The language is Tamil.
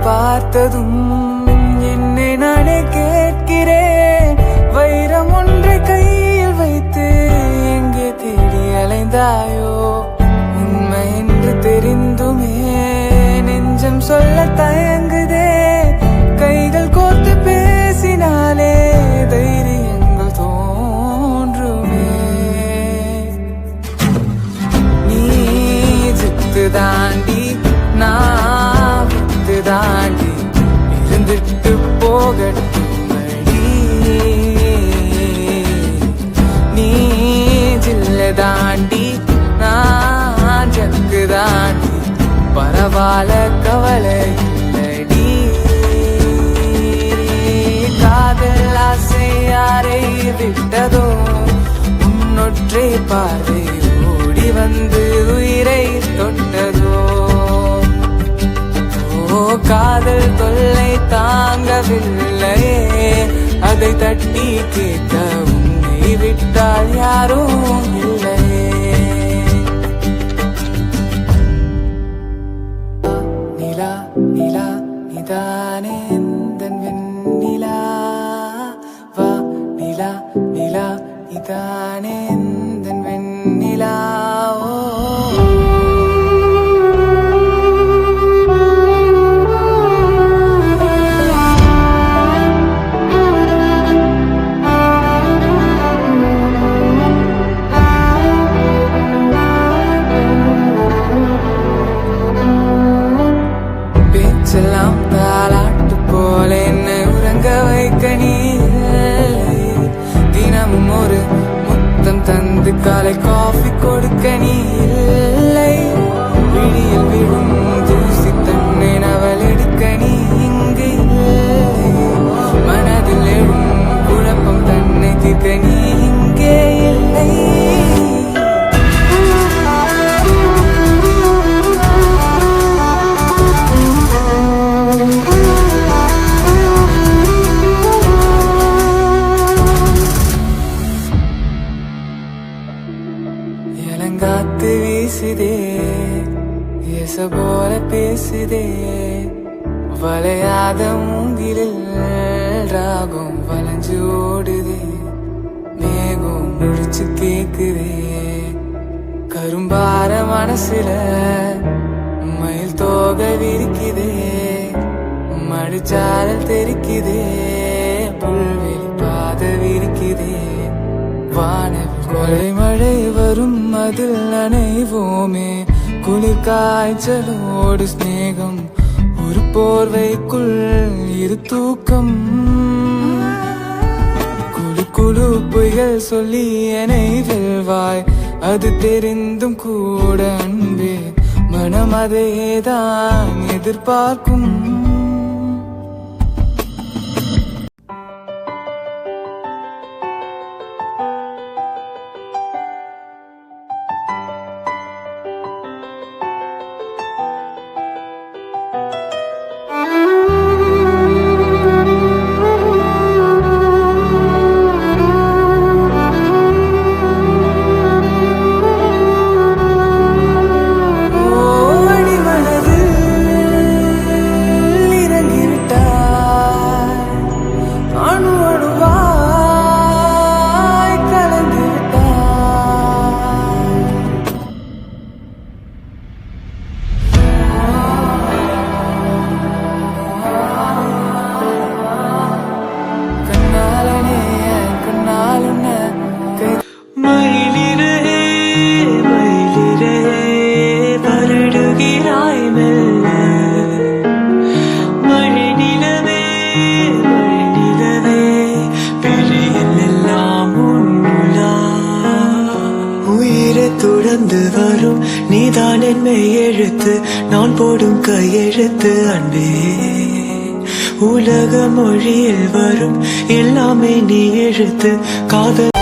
பார்த்ததும் என்னை நானே கேட்கிறேன், வைரம் ஒன்றை கையில் வைத்து எங்கே தேடி அலைந்தாயோ? உண்மை என்று தெரிந்துமே நெஞ்சம் சொல்ல தயங்குதே, கைகள் கோர்த்து பேசினாலே தைரியங்கள் தோன்றுமே. நீ ஜித்து தாண்டி நான் வித்து தாண்டி இருந்துட்டு போகட்டும்படி, நீ ஜில்ல தாண்டி நான் ஜக்கு தாண்டி பரவாயில்ல கவலை இல்லடி. காதல் ஆசை யாரை விட்டதோ, உன்னொற்றை பார்வை ஓடி வந்து உயிரை தொட்டதோ? காதல் தொல்லை தாங்கவில்லையே, அதை தட்டி கேட்க உன்னை விட்டால் யாரும் இல்லையே. நிலா நிலா நிதானே எந்தன் வெண்ணிலா, வா நிலா நிலா நிதானே எந்தன் வெண்ணிலா. பேச்செல்லாம் தாலாட்டு போல என்னை உறங்க வைக்க நீ இல்லை, தினமும் ஒரு முத்தம் தந்து காலை காஃபி கொடுக்க நீ இல்லை, விழியில் விழும் தூசி தன்னை அவள் எடுக்க நீ இங்கு இல்லை, மனதில் எழும் குழப்பம் தன்னை தீர்க்க நீ இங்கே இல்லை. காத்து வீசுதே, எச போல பேசுதே, வளையாத மூங்கிலில் ராகம் வளைஞ்சு ஓடுதே, மேகம் முடிச்சு கேக்குதே, கரும்பார மனசுல மயில் தோகை விரிக்குதே, மடிச்சாரல் தெரிக்குதே, புல்வெளி பாத விரிக்குதே, வானவில் கொலை மழை வரும் அதில் நனைவோமே, குளிர் காய்ச்சலோடு ஸ்நேகம், ஒரு போர்வைக்குள் இரு தூக்கம், குழு குழு பொய்கள் சொல்லி என்னை வெல்வாய், அது தெரிந்தும் கூட அன்பே மனம் அதேதான் எதிர்பார்க்கும். தொடர்ந்து வரும் நீதான் என்னை எழுத்து, நான் போடும் கையெழுத்து அன்பே. உலக மொழியில் வரும் எல்லாமே நீ எழுத்து, காதல்